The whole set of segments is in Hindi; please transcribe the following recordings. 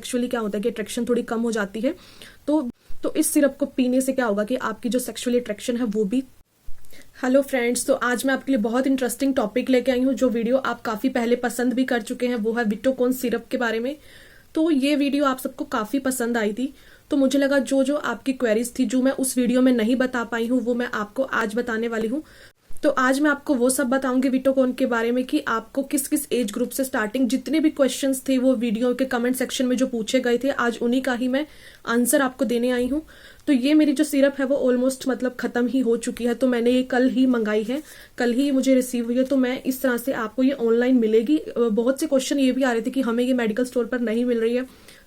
सेक्सुअली क्या होता है कि अट्रैक्शन थोड़ी कम हो जाती है। तो इस सिरप को पीने से क्या होगा कि आपकी जो सेक्सुअली अट्रैक्शन है वो भी। हेलो फ्रेंड्स, तो आज मैं आपके लिए बहुत इंटरेस्टिंग टॉपिक लेके आई हूँ, जो वीडियो आप काफी पहले पसंद भी कर चुके हैं, वो है विटोकोन सिरप के बारे में। तो ये वीडियो आप सबको काफी पसंद आई थी, तो मुझे लगा जो जो आपकी क्वेरीज थी जो मैं उस वीडियो में नहीं बता पाई हूँ वो मैं आपको आज बताने वाली हूँ। तो आज मैं आपको वो सब बताऊंगी विटोकोन के बारे में कि आपको किस किस एज ग्रुप से स्टार्टिंग, जितने भी क्वेश्चंस थे वो वीडियो के कमेंट सेक्शन में जो पूछे गए थे, आज उन्हीं का ही मैं आंसर आपको देने आई हूँ। तो ये मेरी जो सिरप है वो ऑलमोस्ट मतलब खत्म ही हो चुकी है, तो मैंने ये कल ही मंगाई है, कल ही मुझे रिसीव हुई है। तो मैं इस तरह से आपको ये ऑनलाइन मिलेगी। बहुत से क्वेश्चन ये भी आ रहे थे कि हमें ये मेडिकल स्टोर पर नहीं मिल रही है,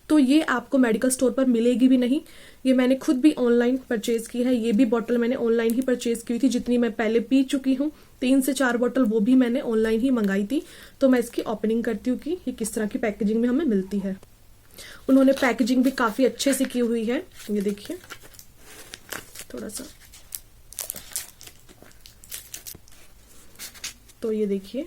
तो ये आपको मेडिकल स्टोर पर मिलेगी भी नहीं। ये मैंने खुद भी ऑनलाइन परचेज की है, ये भी बॉटल मैंने ऑनलाइन ही परचेज की हुई थी, जितनी मैं पहले पी चुकी हूँ 3 से 4 बॉटल, वो भी मैंने ऑनलाइन ही मंगाई थी। तो मैं इसकी ओपनिंग करती हूँ कि ये किस तरह की पैकेजिंग में हमें मिलती है। उन्होंने पैकेजिंग भी काफी अच्छे से की हुई है, ये देखिए थोड़ा सा, तो ये देखिए,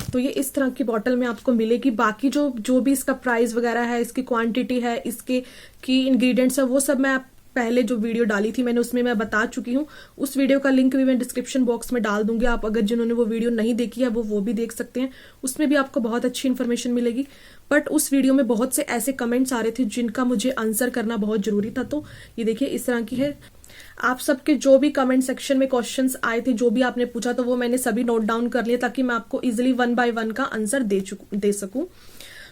तो ये इस तरह की बॉटल में आपको मिलेगी। बाकी जो भी इसका प्राइस वगैरह है, इसकी क्वांटिटी है, इसके की इंग्रेडिएंट्स है, वो सब मैं पहले जो वीडियो डाली थी मैंने उसमें मैं बता चुकी हूँ। उस वीडियो का लिंक भी मैं डिस्क्रिप्शन बॉक्स में डाल दूंगी, आप अगर जिन्होंने वो वीडियो नहीं देखी है वो भी देख सकते हैं, उसमें भी आपको बहुत अच्छी इन्फॉर्मेशन मिलेगी। बट उस वीडियो में बहुत से ऐसे कमेंट्स आ रहे थे जिनका मुझे आंसर करना बहुत जरूरी था। तो ये देखिए इस तरह की है। आप सबके जो भी कमेंट सेक्शन में क्वेश्चंस आए थे, जो भी आपने पूछा, तो वो मैंने सभी नोट डाउन कर लिया ताकि मैं आपको इजिली 1 बाय 1 का आंसर दे सकूं।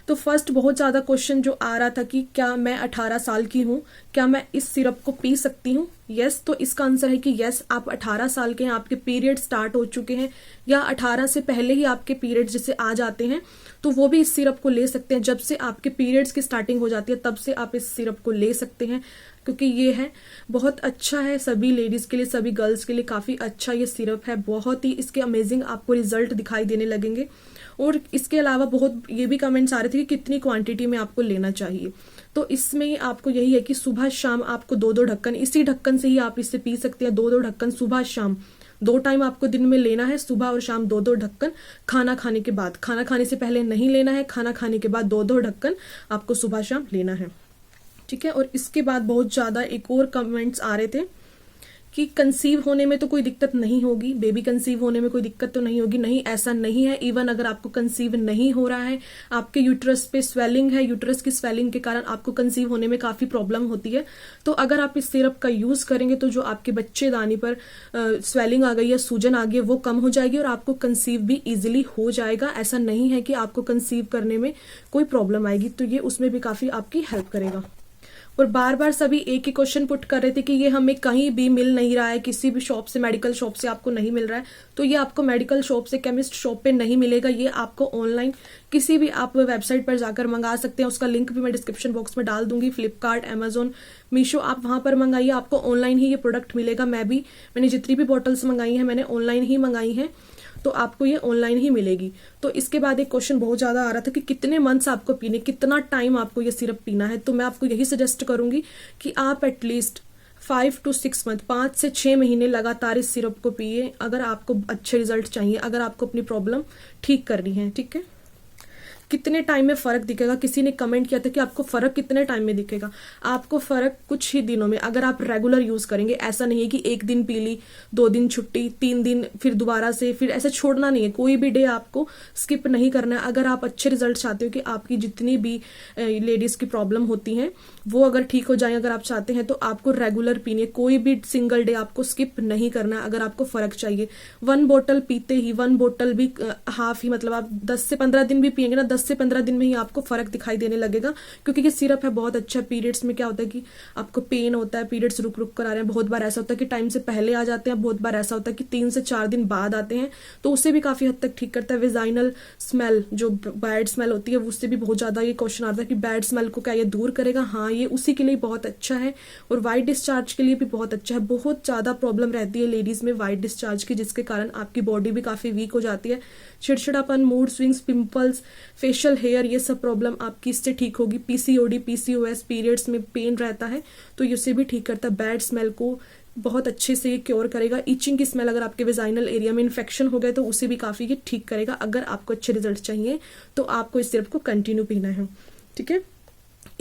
तो फर्स्ट बहुत ज्यादा क्वेश्चन जो आ रहा था कि क्या मैं 18 साल की हूँ, क्या मैं इस सिरप को पी सकती हूँ? यस, तो इसका आंसर है कि यस, आप 18 साल के हैं, आपके पीरियड स्टार्ट हो चुके हैं, या 18 से पहले ही आपके पीरियड्स जैसे आ जाते हैं, तो वो भी इस सिरप को ले सकते हैं। जब से आपके पीरियड्स की स्टार्टिंग हो जाती है तब से आप इस सिरप को ले सकते हैं, क्योंकि ये है बहुत अच्छा है सभी लेडीज के लिए, सभी गर्ल्स के लिए काफी अच्छा ये सिरप है। बहुत ही इसके अमेजिंग आपको रिजल्ट दिखाई देने लगेंगे। और इसके अलावा बहुत ये भी कमेंट्स आ रहे थे कि कितनी क्वांटिटी में आपको लेना चाहिए। तो इसमें आपको यही है कि सुबह शाम आपको 2-2 ढक्कन, इसी ढक्कन से ही आप इससे पी सकते हैं। 2-2 ढक्कन सुबह शाम, 2 टाइम आपको दिन में लेना है, सुबह और शाम 2-2 ढक्कन। खाना खाने के बाद, खाना खाने से पहले नहीं लेना है, खाना खाने के बाद 2-2 ढक्कन आपको सुबह शाम लेना है, ठीक है। और इसके बाद बहुत ज्यादा एक और कमेंट्स आ रहे थे कि कंसीव होने में तो कोई दिक्कत नहीं होगी, बेबी कंसीव होने में कोई दिक्कत तो नहीं होगी। नहीं, ऐसा नहीं है। इवन अगर आपको कंसीव नहीं हो रहा है, आपके यूट्रस पे स्वेलिंग है, यूट्रस की स्वेलिंग के कारण आपको कंसीव होने में काफी प्रॉब्लम होती है, तो अगर आप इस सिरप का यूज करेंगे तो जो आपके बच्चेदानी पर स्वेलिंग आ गई है, सूजन आ गई है, वो कम हो जाएगी और आपको कंसीव भी इजिली हो जाएगा। ऐसा नहीं है कि आपको कंसीव करने में कोई प्रॉब्लम आएगी, तो ये उसमें भी काफी आपकी हेल्प करेगा। और बार बार सभी एक ही क्वेश्चन पुट कर रहे थे कि ये हमें कहीं भी मिल नहीं रहा है, किसी भी शॉप से, मेडिकल शॉप से आपको नहीं मिल रहा है। तो ये आपको मेडिकल शॉप से, केमिस्ट शॉप पे नहीं मिलेगा, ये आपको ऑनलाइन किसी भी आप वेबसाइट पर जाकर मंगा सकते हैं। उसका लिंक भी मैं डिस्क्रिप्शन बॉक्स में डाल दूंगी। फ्लिपकार्ट, अमेजोन, मीशो, आप वहां पर मंगाइए, आपको ऑनलाइन ही ये प्रोडक्ट मिलेगा। मैंने जितनी भी बॉटल्स मंगाई है मैंने ऑनलाइन ही मंगाई है, तो आपको ये ऑनलाइन ही मिलेगी। तो इसके बाद एक क्वेश्चन बहुत ज्यादा आ रहा था कि कितने मंथ्स आपको पीने, कितना टाइम आपको ये सिरप पीना है। तो मैं आपको यही सजेस्ट करूंगी कि आप एटलीस्ट 5 to 6 मंथ, 5 से 6 महीने लगातार इस सिरप को पिए, अगर आपको अच्छे रिजल्ट चाहिए, अगर आपको अपनी प्रॉब्लम ठीक करनी है, ठीक है। कितने टाइम में फर्क दिखेगा, किसी ने कमेंट किया था कि आपको फर्क कितने टाइम में दिखेगा। आपको फर्क कुछ ही दिनों में, अगर आप रेगुलर यूज करेंगे। ऐसा नहीं है कि 1 दिन पी ली, 2 दिन छुट्टी, 3 दिन फिर दोबारा से, फिर ऐसे छोड़ना नहीं है। कोई भी डे आपको स्किप नहीं करना है। अगर आप अच्छे रिजल्ट चाहते हो कि आपकी जितनी भी लेडीज की प्रॉब्लम होती है वो अगर ठीक हो जाए, अगर आप चाहते हैं, तो आपको रेगुलर पीनी है। कोई भी सिंगल डे आपको स्किप नहीं करना है अगर आपको फर्क चाहिए। 1 बोतल पीते ही, 1 बोतल भी हाफ ही, मतलब आप 10 से 15 दिन भी पियेंगे ना, 10 से 15 दिन में ही आपको फर्क दिखाई देने लगेगा, क्योंकि ये सिरप है बहुत अच्छा। पीरियड्स में क्या होता है कि आपको पेन होता है, पीरियड्स रुक रुक कर आ रहे हैं, बहुत बार ऐसा होता है कि टाइम से पहले आ जाते हैं, बहुत बार ऐसा होता है कि 3 से 4 दिन बाद आते हैं, तो उसे भी काफी हद तक ठीक करता है। वेजाइनल स्मेल, जो बैड स्मेल होती है, उससे भी बहुत ज्यादा ये क्वेश्चन आता है कि बैड स्मेल को क्या ये दूर करेगा। हाँ, ये उसी के लिए बहुत अच्छा है। और वाइट डिस्चार्ज के लिए भी बहुत अच्छा है। बहुत ज्यादा प्रॉब्लम रहती है लेडीज में वाइट डिस्चार्ज की, जिसके कारण आपकी बॉडी भी काफी वीक हो जाती है। चिड़चिड़ापन, mood swings, pimples, facial hair, ये सब प्रॉब्लम आपकी इससे ठीक होगी। पीसीओडी, पीसीओएस, पीरियड्स में पेन रहता है तो ये उसे भी ठीक करता है। बैड स्मेल को बहुत अच्छे से ये क्योर करेगा। इचिंग की स्मेल, अगर आपके वेजाइनल एरिया में इन्फेक्शन हो गए तो उसे भी काफी ये ठीक करेगा। अगर आपको अच्छे रिजल्ट चाहिए तो आपको इस सिरप को कंटिन्यू पीना है, ठीक है।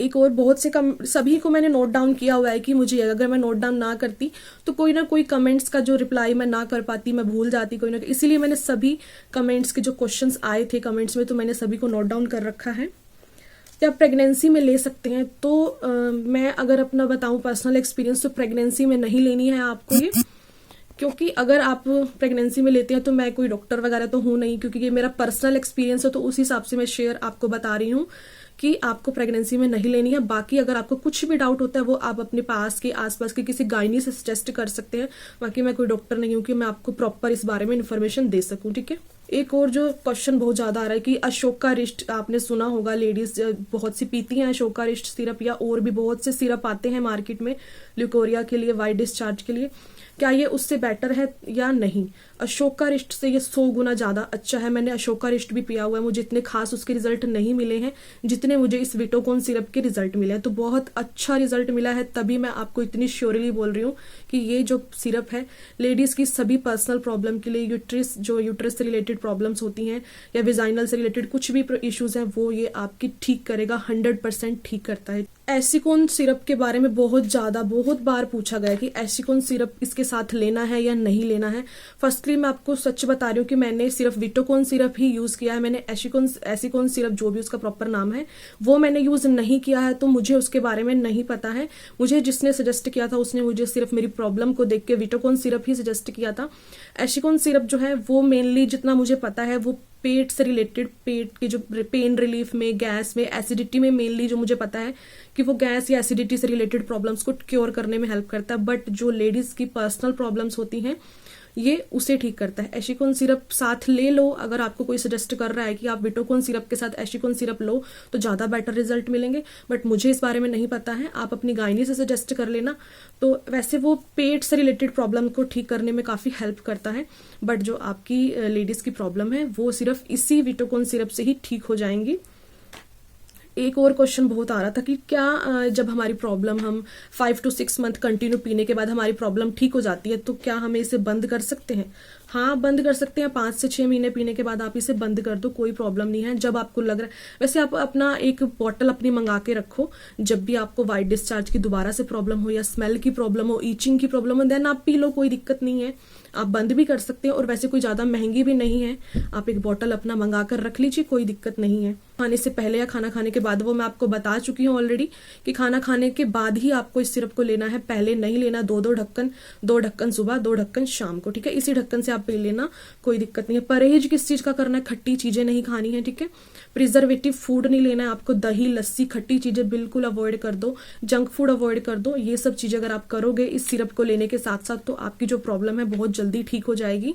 एक और बहुत से सभी को मैंने नोट डाउन किया हुआ है कि मुझे अगर मैं नोट डाउन ना करती तो कोई ना कोई कमेंट्स का जो रिप्लाई मैं ना कर पाती, मैं भूल जाती कोई ना, इसीलिए मैंने सभी कमेंट्स के जो क्वेश्चंस आए थे कमेंट्स में तो मैंने सभी को नोट डाउन कर रखा है। क्या प्रेगनेंसी में ले सकते हैं? तो मैं अगर अपना बताऊं पर्सनल एक्सपीरियंस तो प्रेगनेंसी में नहीं लेनी है आपको ये, क्योंकि अगर आप प्रेगनेंसी में लेते हैं तो मैं कोई डॉक्टर वगैरह तो हूं नहीं, क्योंकि ये मेरा पर्सनल एक्सपीरियंस है तो उस हिसाब से मैं शेयर आपको बता रही हूँ कि आपको प्रेगनेंसी में नहीं लेनी है। बाकी अगर आपको कुछ भी डाउट होता है वो आप अपने पास के आसपास के किसी गायनी से सजेस्ट कर सकते हैं। बाकी मैं कोई डॉक्टर नहीं हूँ कि मैं आपको प्रॉपर इस बारे में इन्फॉर्मेशन दे सकूं, ठीक है। एक और जो क्वेश्चन बहुत ज्यादा आ रहा है कि अशोका रिस्ट, आपने सुना होगा, लेडीज बहुत सी पीती हैं अशोका रिस्ट सिरप, या और भी बहुत से सिरप आते हैं मार्केट में ल्यूकोरिया के लिए, वाइट डिस्चार्ज के लिए। क्या ये उससे बेटर है या नहीं? अशोका रिस्ट से ये 100 गुना ज्यादा अच्छा है। मैंने अशोका रिस्ट भी पिया हुआ है, मुझे इतने खास उसके रिजल्ट नहीं मिले हैं जितने मुझे इस विटोकोन सिरप के रिजल्ट मिले हैं। तो बहुत अच्छा रिजल्ट मिला है, तभी मैं आपको इतनी श्योरली बोल रही हूँ कि ये जो सिरप है लेडीज की सभी पर्सनल प्रॉब्लम के लिए, यूट्रस से रिलेटेड प्रॉब्लम्स होती हैं या विजाइनल से रिलेटेड कुछ भी इश्यूज हैं, वो ये आपकी ठीक करेगा, 100% ठीक करता है। एसिकोन सिरप के बारे में बहुत बार पूछा गया कि एसिकोन सिरप इसके साथ लेना है या नहीं लेना है। फर्स्टली मैं आपको सच बता रही हूँ कि मैंने सिर्फ विटोकोन सिरप ही यूज किया है। मैंने एसिकोन सिरप जो भी उसका प्रॉपर नाम है वो मैंने यूज नहीं किया है, तो मुझे उसके बारे में नहीं पता है। मुझे जिसने सजेस्ट किया था उसने मुझे सिर्फ मेरी प्रॉब्लम को देख के विटोकोन सिरप ही सजेस्ट किया था। एसिकोन सिरप जो है वो मेनली जितना मुझे पता है वो पेट से रिलेटेड, पेट की जो पेन रिलीफ में, गैस में, एसिडिटी में, मेनली जो मुझे पता है कि वो गैस या एसिडिटी से रिलेटेड प्रॉब्लम्स को क्योर करने में हेल्प करता है। बट जो लेडीज की पर्सनल प्रॉब्लम्स होती हैं ये उसे ठीक करता है। एशिकोन सिरप साथ ले लो, अगर आपको कोई सजेस्ट कर रहा है कि आप विटोकोन सिरप के साथ एशिकोन सिरप लो तो ज्यादा बेटर रिजल्ट मिलेंगे, बट मुझे इस बारे में नहीं पता है, आप अपनी गायनी से सजेस्ट कर लेना। तो वैसे वो पेट से रिलेटेड प्रॉब्लम को ठीक करने में काफी हेल्प करता है, बट जो आपकी लेडीज की प्रॉब्लम है वो सिर्फ इसी विटोकोन सिरप से ही ठीक हो जाएंगी। एक और क्वेश्चन बहुत आ रहा था कि क्या जब हमारी प्रॉब्लम हम 5 to 6 मंथ कंटिन्यू पीने के बाद हमारी प्रॉब्लम ठीक हो जाती है तो क्या हमें इसे बंद कर सकते हैं? हाँ, बंद कर सकते हैं। 5 से 6 महीने पीने के बाद आप इसे बंद कर दो, कोई प्रॉब्लम नहीं है। जब आपको लग रहा है, वैसे आप अपना एक बॉटल अपनी मंगा के रखो, जब भी आपको वाइट डिस्चार्ज की दोबारा से प्रॉब्लम हो या स्मेल की प्रॉब्लम हो, ईचिंग की प्रॉब्लम हो, देन आप पी लो, कोई दिक्कत नहीं है। आप बंद भी कर सकते हैं और वैसे कोई ज्यादा महंगी भी नहीं है, आप एक बॉटल अपना मंगा कर रख लीजिए, कोई दिक्कत नहीं है। खाने से पहले या खाना खाने के बाद, वो मैं आपको बता चुकी हूँ ऑलरेडी कि खाना खाने के बाद ही आपको इस सिरप को लेना है, पहले नहीं लेना। 2 ढक्कन सुबह, 2 ढक्कन शाम को, ठीक है। इसी ढक्कन से आप पी लेना, कोई दिक्कत नहीं है। परहेज किस चीज का करना है? खट्टी चीजें नहीं खानी है, ठीक है। प्रिजर्वेटिव फूड नहीं लेना है आपको, दही, लस्सी, खट्टी चीजें बिल्कुल अवॉइड कर दो, जंक फूड अवॉइड कर दो। ये सब चीजें अगर आप करोगे इस सिरप को लेने के साथ साथ तो आपकी जो प्रॉब्लम है बहुत जल्दी ठीक हो जाएगी।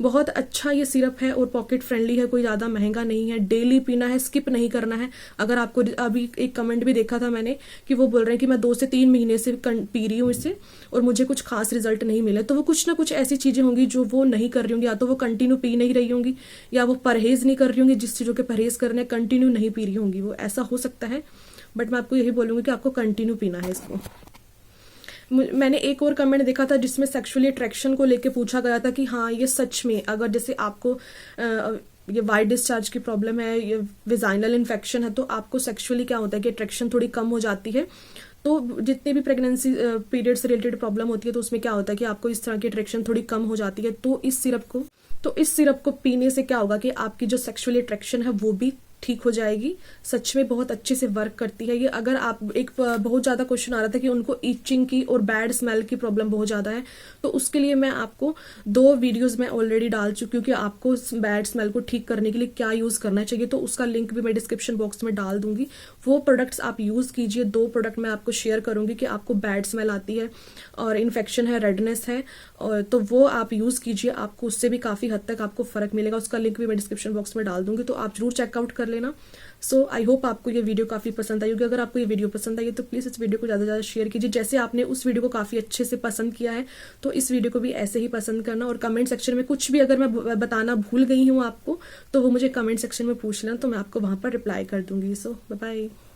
बहुत अच्छा ये सिरप है और पॉकेट फ्रेंडली है, कोई ज्यादा महंगा नहीं है। डेली पीना है, स्किप नहीं करना है। अगर आपको अभी एक कमेंट भी देखा था मैंने कि वो बोल रहे हैं कि मैं 2 से 3 महीने से पी रही हूँ इसे और मुझे कुछ खास रिजल्ट नहीं मिले, तो वो कुछ ना कुछ ऐसी चीजें होंगी जो वो नहीं कर रही होंगी, या तो वो कंटिन्यू पी नहीं रही होंगी या वो परहेज नहीं कर रही होंगी, जिस चीजों के परहेज करने कंटिन्यू नहीं पी रही होंगी, वो ऐसा हो सकता है। बट मैं आपको यही बोलूंगी कि आपको कंटिन्यू पीना है इसको। मैंने एक और कमेंट देखा था जिसमें सेक्सुअली अट्रैक्शन को लेके पूछा गया था कि हाँ ये सच में, अगर जैसे आपको ये वाइट डिस्चार्ज की प्रॉब्लम है, ये विजाइनल इन्फेक्शन है, तो आपको सेक्सुअली क्या होता है कि अट्रैक्शन थोड़ी कम हो जाती है। तो जितने भी प्रेगनेंसी पीरियड से रिलेटेड प्रॉब्लम होती है तो उसमें क्या होता है कि आपको इस तरह की अट्रैक्शन थोड़ी कम हो जाती है। तो इस सिरप को पीने से क्या होगा कि आपकी जो सेक्सुअली अट्रैक्शन है वो भी ठीक हो जाएगी। सच में बहुत अच्छे से वर्क करती है ये। अगर आप बहुत ज्यादा क्वेश्चन आ रहा था कि उनको ईचिंग की और बैड स्मेल की प्रॉब्लम बहुत ज्यादा है, तो उसके लिए मैं आपको 2 वीडियोस में ऑलरेडी डाल चुकी हूँ कि आपको बैड स्मेल को ठीक करने के लिए क्या यूज करना चाहिए, तो उसका लिंक भी मैं डिस्क्रिप्शन बॉक्स में डाल दूंगी। वो प्रोडक्ट्स आप यूज कीजिए। 2 प्रोडक्ट मैं आपको शेयर करूंगी कि आपको बैड स्मेल आती है और इन्फेक्शन है, रेडनेस है, और तो वो आप यूज कीजिए, आपको उससे भी काफी हद तक आपको फर्क मिलेगा। उसका लिंक भी मैं डिस्क्रिप्शन बॉक्स में डाल दूंगी, तो आप जरूर चेकआउट कर लेना। सो आई होप आपको ये वीडियो काफी पसंद आई होगी। अगर आपको ये वीडियो पसंद आई तो प्लीज इस वीडियो को ज्यादा से ज्यादा शेयर कीजिए। जैसे आपने उस वीडियो को काफी अच्छे से पसंद किया है तो इस वीडियो को भी ऐसे ही पसंद करना, और कमेंट सेक्शन में कुछ भी अगर मैं बताना भूल गई हूँ आपको तो वो मुझे कमेंट सेक्शन में पूछ लेना, तो मैं आपको वहां पर रिप्लाई कर दूंगी। सो बाय बाय।